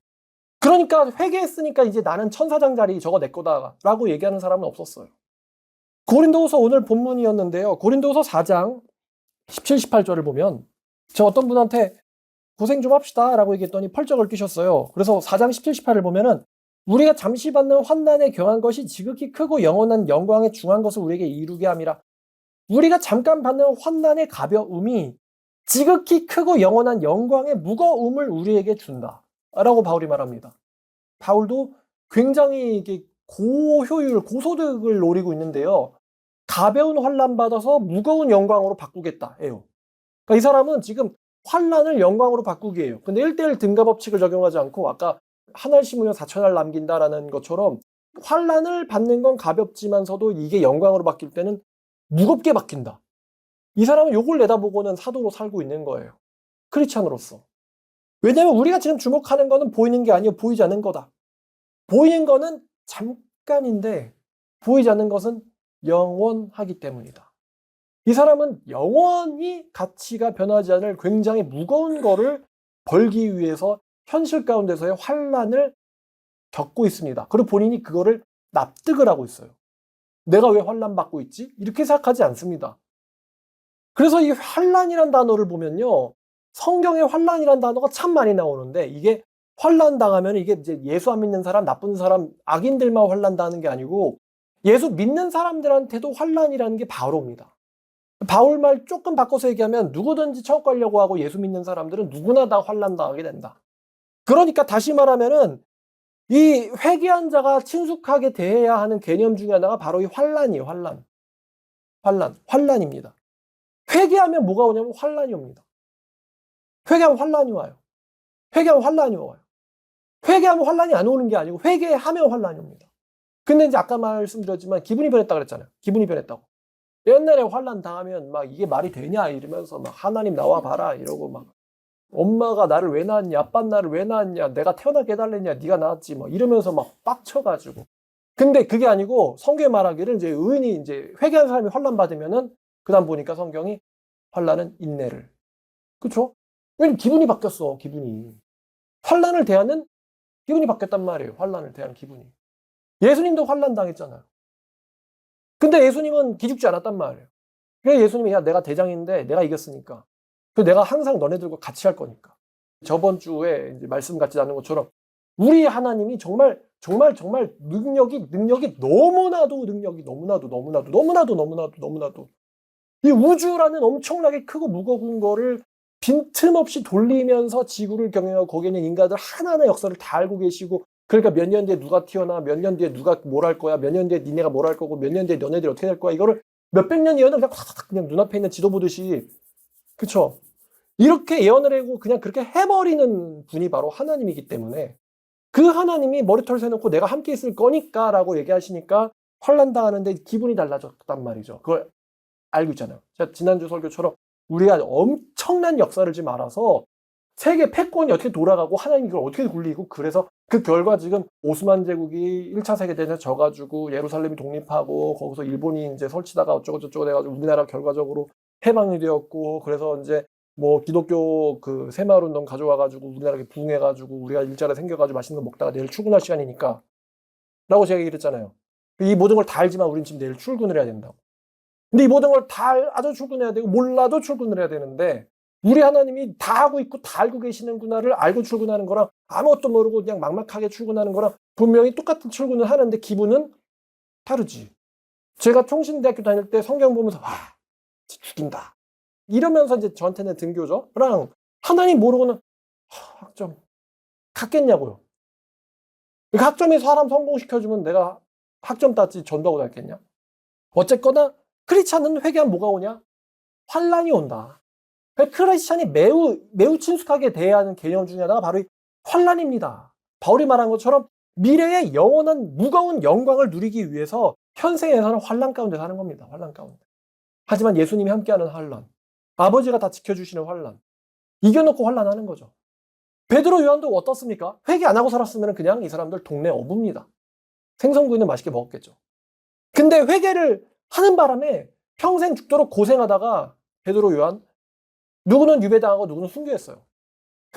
그러니까 회개했으니까 이제 나는 천사장자리 저거 내 거다 라고 얘기하는 사람은 없었어요. 고린도후서 오늘 본문이었는데요. 고린도후서 4장 17, 18절을 보면 저 어떤 분한테 고생 좀 합시다 라고 얘기했더니 펄쩍을 끼셨어요. 그래서 4장 17, 18을 보면은 우리가 잠시 받는 환난에 경한 것이 지극히 크고 영원한 영광에 중한 것을 우리에게 이루게 함이라. 우리가 잠깐 받는 환난의 가벼움이 지극히 크고 영원한 영광의 무거움을 우리에게 준다 라고 바울이 말합니다. 바울도 굉장히 고효율, 고소득을 노리고 있는데요. 가벼운 환난 받아서 무거운 영광으로 바꾸겠다예요. 그러니까 이 사람은 지금 환난을 영광으로 바꾸기예요. 근데 1:1 등가 법칙을 적용하지 않고 아까 한 알 심으면 4,000알 남긴다라는 것처럼 환난을 받는 건 가볍지만서도 이게 영광으로 바뀔 때는 무겁게 바뀐다. 이 사람은 요걸 내다보고는 사도로 살고 있는 거예요. 크리스찬으로서. 왜냐면 우리가 지금 주목하는 거는 보이는 게 아니고 보이지 않는 거다. 보이는 거는 잠깐인데 보이지 않는 것은 영원하기 때문이다. 이 사람은 영원히 가치가 변하지 않을 굉장히 무거운 거를 벌기 위해서 현실 가운데서의 환난을 겪고 있습니다. 그리고 본인이 그거를 납득을 하고 있어요. 내가 왜 환난 받고 있지? 이렇게 생각하지 않습니다. 그래서 이 환난이란 단어를 보면요. 성경에 환난이란 단어가 참 많이 나오는데 이게 환난 당하면 이게 이제 예수 안 믿는 사람, 나쁜 사람, 악인들만 환난 당하는 게 아니고 예수 믿는 사람들한테도 환난이라는 게 바로 옵니다. 바울 말 조금 바꿔서 얘기하면 누구든지 천국 가려고 하고 예수 믿는 사람들은 누구나 다 환난 당하게 된다. 그러니까 다시 말하면은 이 회개한 자가 친숙하게 대해야 하는 개념 중에 하나가 바로 이 환난이에요. 환난입니다. 회개하면 뭐가 오냐면 환난이 옵니다. 회개하면 환난이 와요. 회개하면 환난이 와요. 회개하면 환난이 안 오는 게 아니고 회개하면 환난이 옵니다. 근데 이제 아까 말씀드렸지만 기분이 변했다 그랬잖아요. 기분이 변했다고. 옛날에 환난 당하면 막 이게 말이 되냐 이러면서 막 하나님 나와 봐라 이러고 막 엄마가 나를 왜 낳았냐, 아빠는 나를 왜 낳았냐, 내가 태어나게 해달랬냐, 네가 낳았지 뭐 이러면서 막 빡쳐가지고. 근데 그게 아니고 성경에 말하기를 이제 의인이 이제 회개한 사람이 환난 받으면은 그다음 보니까 성경이 환난은 인내를. 그렇죠? 왜냐면 기분이 바뀌었어, 기분이. 환난을 대하는 기분이 바뀌었단 말이에요. 환난을 대하는 기분이. 예수님도 환난 당했잖아요. 근데 예수님은 기죽지 않았단 말이에요. 그래서 예수님이 야 내가 대장인데 내가 이겼으니까. 그래서 내가 항상 너네들과 같이 할 거니까. 저번 주에 이제 말씀 같지 않은 것처럼 우리 하나님이 정말 능력이 너무나도 이 우주라는 엄청나게 크고 무거운 거를 빈틈없이 돌리면서 지구를 경영하고 거기에 있는 인간들 하나하나 역사를 다 알고 계시고 그러니까 몇 년 뒤에 누가 튀어나와 몇 년 뒤에 누가 뭘 할 거야 몇 년 뒤에 니네가 뭘 할 거고 몇 년 뒤에 너네들이 어떻게 될 거야 이거를 몇백 년 예언을 그냥 눈앞에 있는 지도 보듯이 그쵸? 이렇게 예언을 하고 그냥 그렇게 해버리는 분이 바로 하나님이기 때문에 그 하나님이 머리털 세놓고 내가 함께 있을 거니까 라고 얘기하시니까 환난 당하는데 기분이 달라졌단 말이죠. 그걸 알고 있잖아요. 제가 지난주 설교처럼 우리가 엄청난 역사를 지금 알아서 세계 패권이 어떻게 돌아가고 하나님이 이걸 어떻게 굴리고 그래서 그 결과 지금 오스만 제국이 1차 세계대전에 져가지고 예루살렘이 독립하고 거기서 일본이 이제 설치다가 어쩌고 저쩌고 돼가지고 우리나라 결과적으로 해방이 되었고 그래서 이제 뭐 기독교 그 새마을운동 가져와가지고 우리나라에 부흥해가지고 우리가 일자리 생겨가지고 맛있는 거 먹다가 내일 출근할 시간이니까 라고 제가 얘기를 했잖아요. 이 모든 걸 다 알지만 우린 지금 내일 출근을 해야 된다고. 근데 이 모든 걸 다 알아도 출근해야 되고 몰라도 출근을 해야 되는데 우리 하나님이 다 하고 있고 다 알고 계시는구나를 알고 출근하는 거랑 아무것도 모르고 그냥 막막하게 출근하는 거랑 분명히 똑같은 출근을 하는데 기분은 다르지. 제가 총신대학교 다닐 때 성경 보면서 와 죽인다. 이러면서 이제 저한테는 등교죠랑 하나님 모르고는 학점 갔겠냐고요. 학점이 사람 성공시켜주면 내가 학점 땄지 전도하고 다녔겠냐. 어쨌거나 크리스찬은 회개하면 뭐가 오냐? 환난이 온다. 크리스찬이 매우 친숙하게 대해야 하는 개념 중에 하나가 바로 이 환난입니다. 바울이 말한 것처럼 미래의 영원한 무거운 영광을 누리기 위해서 현생에서는 환난 가운데 사는 겁니다. 환난 가운데. 하지만 예수님이 함께하는 환난, 아버지가 다 지켜주시는 환난, 이겨놓고 환난하는 거죠. 베드로 요한도 어떻습니까? 회개 안 하고 살았으면 그냥 이 사람들 동네 어부입니다. 생선구이는 맛있게 먹었겠죠. 근데 회개를 하는 바람에 평생 죽도록 고생하다가 베드로 요한 누구는 유배당하고 누구는 순교했어요.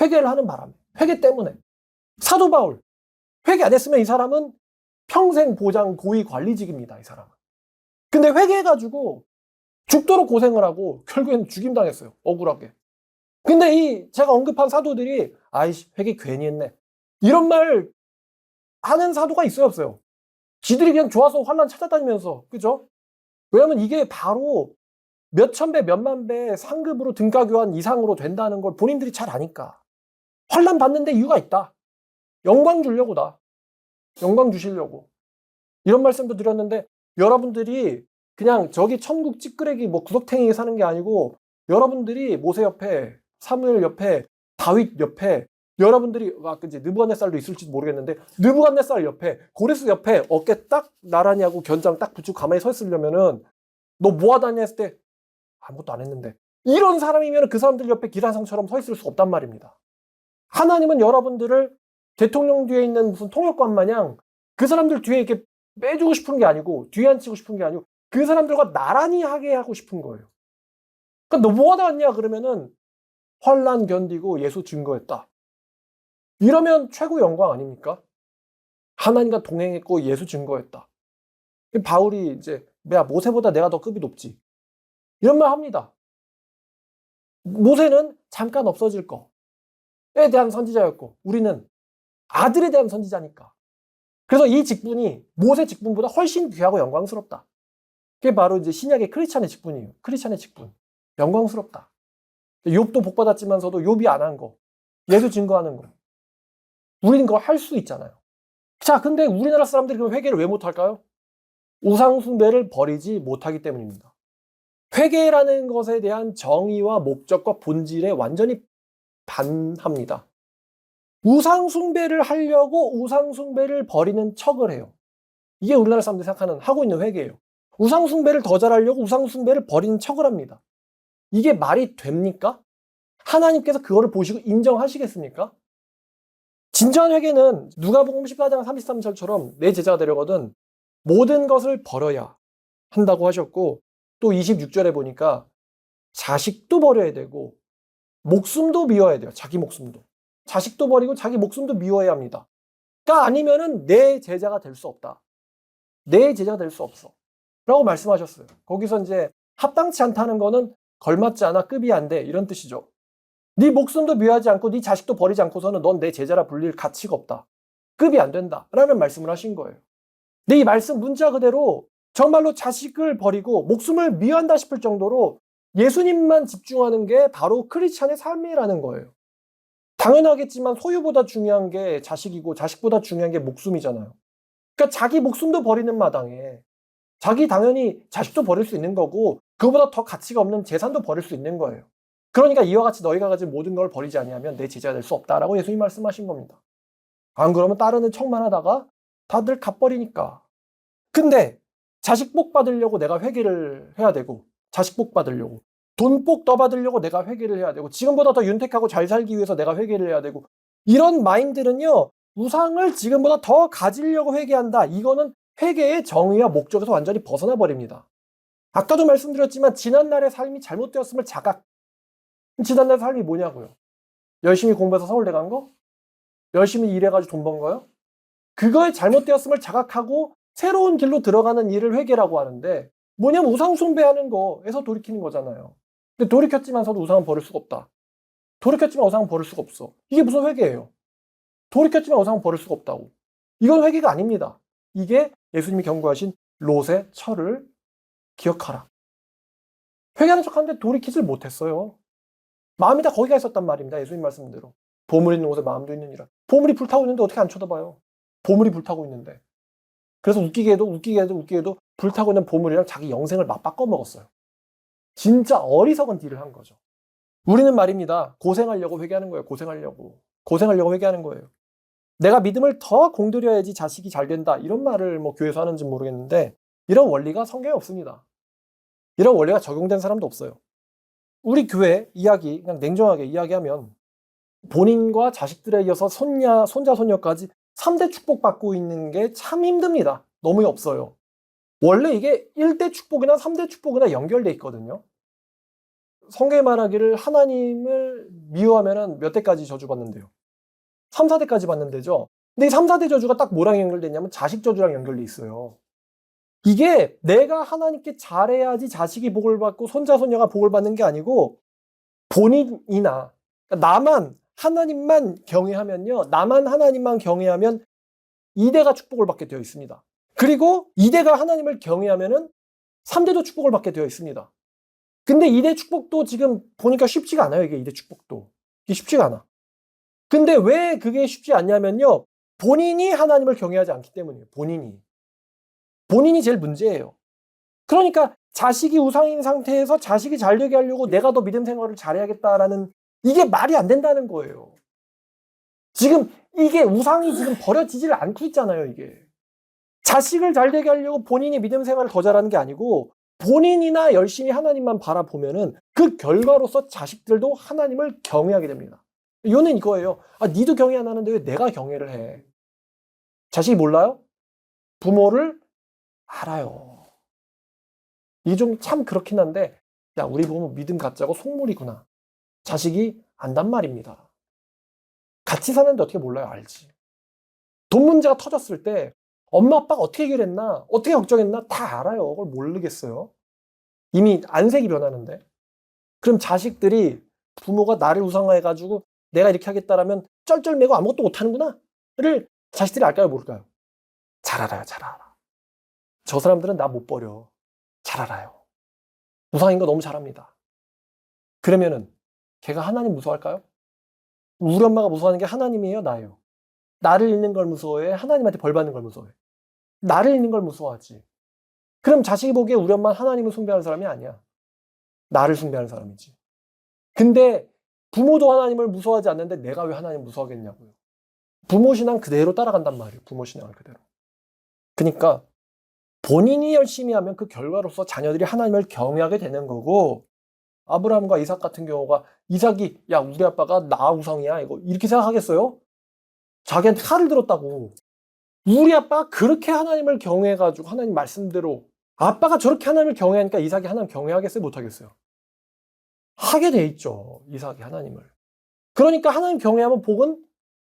회개를 하는 바람에. 회개 때문에. 사도 바울. 회개 안 했으면 이 사람은 평생 보장 고위 관리직입니다. 이 사람은. 근데 회개해가지고 죽도록 고생을 하고 결국엔 죽임당했어요. 억울하게. 근데 이 제가 언급한 사도들이 아이씨 회개 괜히 했네. 이런 말 하는 사도가 있어요 없어요? 지들이 그냥 좋아서 환난 찾아다니면서 그죠? 왜냐면 이게 바로 몇천 배, 몇만 배 상급으로 등가 교환 이상으로 된다는 걸 본인들이 잘 아니까. 환난 받는데 이유가 있다. 영광 주려고다. 영광 주시려고. 이런 말씀도 드렸는데 여러분들이 그냥 저기 천국 찌끄레기 뭐 구석탱이에 사는 게 아니고 여러분들이 모세 옆에 사무엘 옆에 다윗 옆에 여러분들이 이제 느부갓네살도 있을지도 모르겠는데 느부갓네살 옆에 고레스 옆에 어깨 딱 나란히 하고 견장 딱 붙이고 가만히 서 있으려면은 너 뭐 하다 했을 때 아무것도 안 했는데 이런 사람이면 그 사람들 옆에 기라성처럼 서 있을 수 없단 말입니다. 하나님은 여러분들을 대통령 뒤에 있는 무슨 통역관 마냥 그 사람들 뒤에 이렇게 빼주고 싶은 게 아니고 뒤에 앉히고 싶은 게 아니고 그 사람들과 나란히 하게 하고 싶은 거예요. 그러니까 너 뭐 하다 왔냐 그러면은 환난 견디고 예수 증거했다. 이러면 최고 영광 아닙니까? 하나님과 동행했고 예수 증거했다. 바울이 이제 야 모세보다 내가 더 급이 높지. 이런 말 합니다. 모세는 잠깐 없어질 거에 대한 선지자였고 우리는 아들에 대한 선지자니까. 그래서 이 직분이 모세 직분보다 훨씬 귀하고 영광스럽다. 그게 바로 이제 신약의 크리스찬의 직분이에요. 크리스찬의 직분. 영광스럽다. 욥도 복받았지만서도 욥이 안 한 거. 예수 증거하는 거. 우리는 그걸 할 수 있잖아요. 자, 근데 우리나라 사람들이 그럼 회개를 왜 못할까요? 우상숭배를 버리지 못하기 때문입니다. 회개라는 것에 대한 정의와 목적과 본질에 완전히 반합니다. 우상숭배를 하려고 우상숭배를 버리는 척을 해요. 이게 우리나라 사람들이 생각하는 하고 있는 회개예요. 우상숭배를 더 잘하려고 우상숭배를 버리는 척을 합니다. 이게 말이 됩니까? 하나님께서 그거를 보시고 인정하시겠습니까? 진정한 회개는 누가복음 14장 33절처럼 내 제자가 되려거든 모든 것을 버려야 한다고 하셨고 또 26절에 보니까 자식도 버려야 되고 목숨도 미워야 돼요. 자기 목숨도. 자식도 버리고 자기 목숨도 미워야 합니다. 그러니까 아니면은 내 제자가 될 수 없다. 내 제자가 될 수 없어. 라고 말씀하셨어요. 거기서 이제 합당치 않다는 거는 걸맞지 않아 급이 안 돼. 이런 뜻이죠. 네 목숨도 미워하지 않고 네 자식도 버리지 않고서는 넌 내 제자라 불릴 가치가 없다. 급이 안 된다. 라는 말씀을 하신 거예요. 근데 이 말씀 문자 그대로 정말로 자식을 버리고 목숨을 미워한다 싶을 정도로 예수님만 집중하는 게 바로 크리스찬의 삶이라는 거예요. 당연하겠지만 소유보다 중요한 게 자식이고 자식보다 중요한 게 목숨이잖아요. 그러니까 자기 목숨도 버리는 마당에 자기 당연히 자식도 버릴 수 있는 거고 그거보다 더 가치가 없는 재산도 버릴 수 있는 거예요. 그러니까 이와 같이 너희가 가진 모든 걸 버리지 아니하면 내 제자가 될 수 없다라고 예수님 말씀하신 겁니다. 안 그러면 따르는 척만 하다가 다들 갚버리니까. 근데 자식 복 받으려고 내가 회개를 해야 되고 자식 복 받으려고 돈 복 더 받으려고 내가 회개를 해야 되고 지금보다 더 윤택하고 잘 살기 위해서 내가 회개를 해야 되고 이런 마인드는요. 우상을 지금보다 더 가지려고 회개한다. 이거는 회개의 정의와 목적에서 완전히 벗어나 버립니다. 아까도 말씀드렸지만 지난날의 삶이 잘못되었음을 자각. 지난날 삶이 뭐냐고요? 열심히 공부해서 서울대 간 거? 열심히 일해가지고 돈 번 거요? 그거의 잘못되었음을 자각하고 새로운 길로 들어가는 일을 회개라고 하는데 뭐냐면 우상 숭배하는 거에서 돌이키는 거잖아요. 근데 돌이켰지만서도 우상은 버릴 수가 없다. 돌이켰지만 우상은 버릴 수가 없어. 이게 무슨 회개예요? 돌이켰지만 우상은 버릴 수가 없다고. 이건 회개가 아닙니다. 이게 예수님이 경고하신 롯의 철을 기억하라. 회개하는 척하는데 돌이키질 못했어요. 마음이 다 거기가 있었단 말입니다. 예수님 말씀대로. 보물 있는 곳에 마음도 있느니라. 보물이 불타고 있는데 어떻게 안 쳐다봐요? 보물이 불타고 있는데. 그래서 웃기게도 불타고 있는 보물이랑 자기 영생을 맞바꿔 먹었어요. 진짜 어리석은 딜을 한 거죠. 우리는 말입니다. 고생하려고 회개하는 거예요. 고생하려고 회개하는 거예요. 내가 믿음을 더 공들여야지 자식이 잘 된다. 이런 말을 뭐 교회에서 하는지 모르겠는데 이런 원리가 성경에 없습니다. 이런 원리가 적용된 사람도 없어요. 우리 교회 이야기 그냥 냉정하게 이야기하면 본인과 자식들에 이어서 손자, 손녀까지 3대 축복받고 있는 게 참 힘듭니다. 너무 없어요. 원래 이게 1대 축복이나 3대 축복이나 연결돼 있거든요. 성경에 말하기를 하나님을 미워하면 몇 대까지 저주받는데요? 3, 4대까지 받는데죠. 근데 이 3, 4대 저주가 딱 뭐랑 연결되냐면 자식 저주랑 연결돼 있어요. 이게 내가 하나님께 잘해야지 자식이 복을 받고 손자, 손녀가 복을 받는 게 아니고 본인이나 나만 하나님만 경외하면요. 나만 하나님만 경외하면 2대가 축복을 받게 되어 있습니다. 그리고 2대가 하나님을 경외하면은 3대도 축복을 받게 되어 있습니다. 근데 2대 축복도 지금 보니까 쉽지가 않아요. 이게 2대 축복도. 이게 쉽지가 않아. 근데 왜 그게 쉽지 않냐면요. 본인이 하나님을 경외하지 않기 때문이에요. 본인이. 본인이 제일 문제예요. 그러니까 자식이 우상인 상태에서 자식이 잘 되게 하려고 내가 더 믿음 생활을 잘해야겠다라는 이게 말이 안 된다는 거예요. 지금 이게 우상이 지금 버려지지를 않고 있잖아요, 이게. 자식을 잘 되게 하려고 본인이 믿음 생활을 더 잘하는 게 아니고 본인이나 열심히 하나님만 바라보면은 그 결과로서 자식들도 하나님을 경외하게 됩니다. 이거는 이거예요. 니도 경외 안 하는데 왜 내가 경외를 해? 자식이 몰라요? 부모를 알아요. 이게 좀 참 그렇긴 한데, 야, 우리 부모 믿음 가짜고 속물이구나. 자식이 안단 말입니다. 같이 사는데 어떻게 몰라요? 알지. 돈 문제가 터졌을 때 엄마 아빠가 어떻게 해결했나, 어떻게 걱정했나 다 알아요. 그걸 모르겠어요. 이미 안색이 변하는데. 그럼 자식들이 부모가 나를 우상화해가지고 내가 이렇게 하겠다라면 쩔쩔매고 아무것도 못하는구나를 자식들이 알까요? 모를까요? 잘 알아요. 잘 알아. 저 사람들은 나 못 버려. 잘 알아요. 우상인 거 너무 잘합니다. 그러면은 걔가 하나님 무서워할까요? 우리 엄마가 무서워하는 게 하나님이에요? 나예요? 나를 잃는 걸 무서워해? 하나님한테 벌 받는 걸 무서워해? 나를 잃는 걸 무서워하지. 그럼 자식이 보기에 우리 엄마는 하나님을 숭배하는 사람이 아니야. 나를 숭배하는 사람이지. 근데 부모도 하나님을 무서워하지 않는데 내가 왜 하나님 무서워하겠냐고요. 부모 신앙 그대로 따라간단 말이에요. 부모 신앙을 그대로. 그러니까 본인이 열심히 하면 그 결과로서 자녀들이 하나님을 경외하게 되는 거고, 아브라함과 이삭 같은 경우가 이삭이 야 우리 아빠가 나 우상이야 이거 이렇게 생각하겠어요? 자기한테 칼을 들었다고. 우리 아빠가 그렇게 하나님을 경외해가지고 하나님 말씀대로 아빠가 저렇게 하나님을 경외하니까 이삭이 하나님 경외하겠어요? 못하겠어요? 하게 돼 있죠. 이삭이 하나님을. 그러니까 하나님 경외하면 복은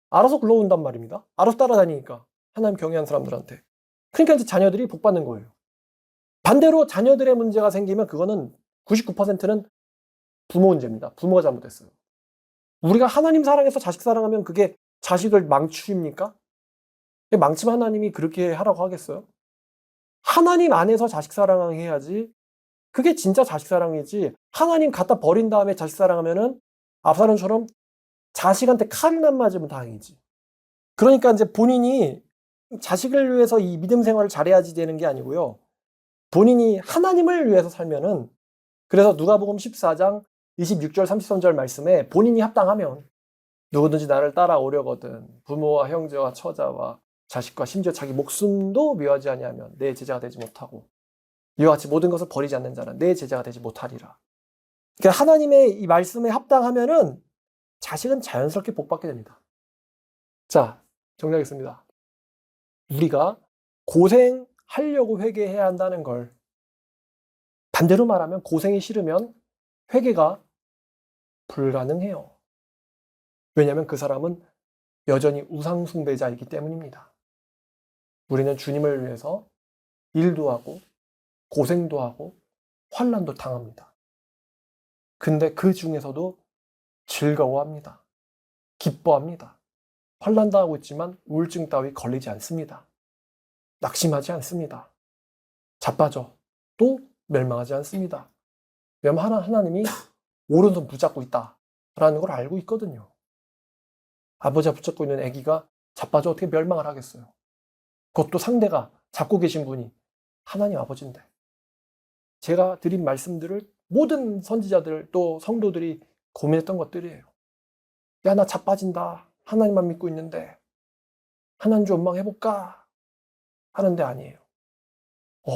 알아서 굴러온단 말입니다. 알아서 따라다니니까. 하나님 경외한 사람들한테. 그러니까 이제 자녀들이 복 받는 거예요. 반대로 자녀들의 문제가 생기면 그거는 99%는 부모 문제입니다. 부모가 잘못했어요. 우리가 하나님 사랑해서 자식 사랑하면 그게 자식을 망치입니까? 망치면 하나님이 그렇게 하라고 하겠어요? 하나님 안에서 자식 사랑해야지 그게 진짜 자식 사랑이지. 하나님 갖다 버린 다음에 자식 사랑하면은 압살롬처럼 자식한테 칼만 맞으면 다행이지. 그러니까 이제 본인이 자식을 위해서 이 믿음 생활을 잘해야지 되는 게 아니고요. 본인이 하나님을 위해서 살면은, 그래서 누가복음 14장 26절 33절 말씀에 본인이 합당하면 누구든지 나를 따라오려거든 부모와 형제와 처자와 자식과 심지어 자기 목숨도 미워하지 아니하면 내 제자가 되지 못하고 이와 같이 모든 것을 버리지 않는 자는 내 제자가 되지 못하리라. 그러니까 하나님의 이 말씀에 합당하면은 자식은 자연스럽게 복받게 됩니다. 자, 정리하겠습니다. 우리가 고생하려고 회개해야 한다는 걸, 반대로 말하면 고생이 싫으면 회개가 불가능해요. 왜냐하면 그 사람은 여전히 우상숭배자이기 때문입니다. 우리는 주님을 위해서 일도 하고 고생도 하고 환난도 당합니다. 근데 그 중에서도 즐거워합니다. 기뻐합니다. 환난 당하고 있지만 우울증 따위 걸리지 않습니다. 낙심하지 않습니다. 자빠져 또 멸망하지 않습니다. 왜냐하면 하나님이 오른손 붙잡고 있다라는 걸 알고 있거든요. 아버지가 붙잡고 있는 아기가 자빠져 어떻게 멸망을 하겠어요. 그것도 상대가 잡고 계신 분이 하나님 아버지인데. 제가 드린 말씀들을 모든 선지자들 또 성도들이 고민했던 것들이에요. 야, 나 자빠진다. 하나님만 믿고 있는데 하나님 좀 원망해볼까? 하는데 아니에요.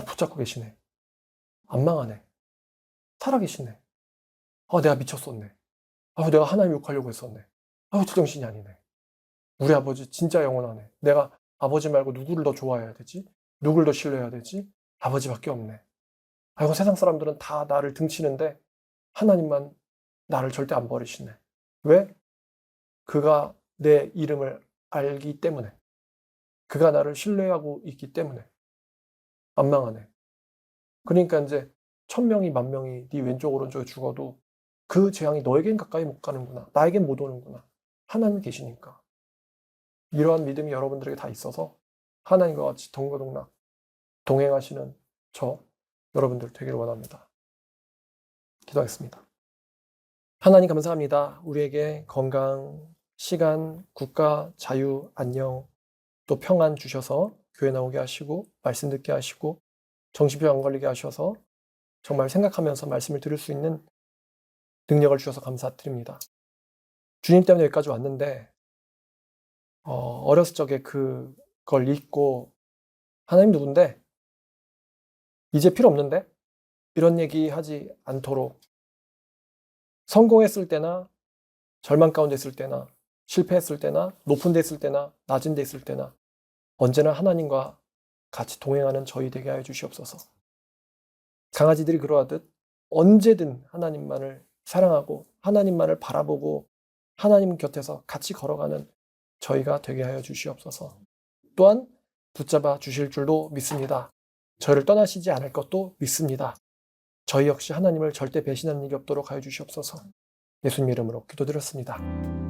붙잡고 계시네. 안 망하네. 살아계시네. 내가 미쳤었네. 내가 하나님 욕하려고 했었네. 제정신이 아니네. 우리 아버지 진짜 영원하네. 내가 아버지 말고 누구를 더 좋아해야 되지? 누구를 더 신뢰해야 되지? 아버지밖에 없네. 세상 사람들은 다 나를 등치는데 하나님만 나를 절대 안 버리시네. 왜? 그가 내 이름을 알기 때문에. 그가 나를 신뢰하고 있기 때문에. 안 망하네. 그러니까 이제 1000명이 10,000명이 네 왼쪽 오른쪽에 죽어도 그 재앙이 너에겐 가까이 못 가는구나. 나에겐 못 오는구나. 하나님 계시니까. 이러한 믿음이 여러분들에게 다 있어서 하나님과 같이 동거동락 동행하시는 여러분들 되기를 원합니다. 기도하겠습니다. 하나님 감사합니다. 우리에게 건강, 시간, 국가, 자유, 안녕, 또 평안 주셔서 교회 나오게 하시고 말씀 듣게 하시고 정신병 안 걸리게 하셔서 정말 생각하면서 말씀을 들을 수 있는 능력을 주셔서 감사드립니다. 주님 때문에 여기까지 왔는데 어렸을 적에 그걸 잊고 '하나님 누군데? 이제 필요 없는데?' 이런 얘기하지 않도록 성공했을 때나 절망 가운데 있을 때나 실패했을 때나 높은 데 있을 때나 낮은 데 있을 때나 언제나 하나님과 같이 동행하는 저희 되게 하여 주시옵소서. 강아지들이 그러하듯 언제든 하나님만을 사랑하고 하나님만을 바라보고 하나님 곁에서 같이 걸어가는 저희가 되게 하여 주시옵소서. 또한 붙잡아 주실 줄도 믿습니다. 저희를 떠나시지 않을 것도 믿습니다. 저희 역시 하나님을 절대 배신하는 일이 없도록 하여 주시옵소서. 예수님 이름으로 기도드렸습니다.